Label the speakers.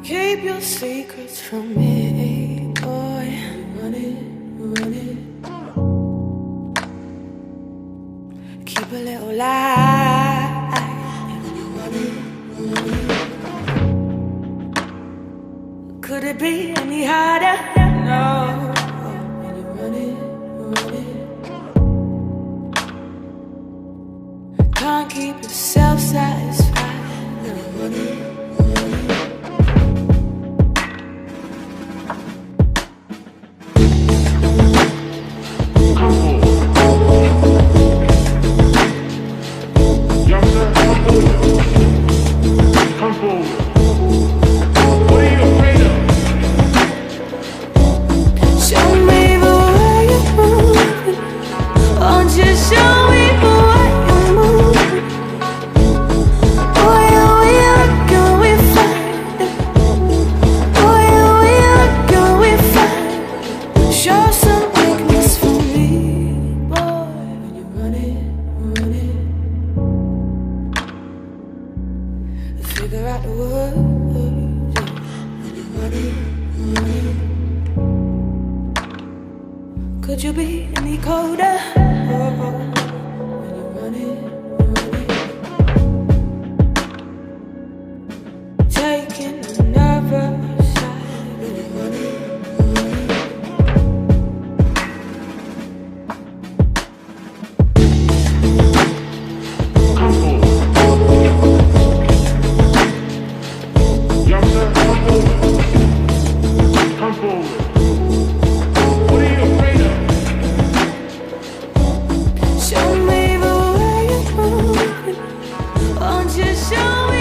Speaker 1: Keep your secrets from me, boy. Run it, run it. Keep a little lie. Run it, run it. Could it be any harder? No. Run it, run it. Can't keep yourself satisfied. Run it. Figure out the words. Could you be any colder? Taking another side. Show me the way you're moving. Won't you show me?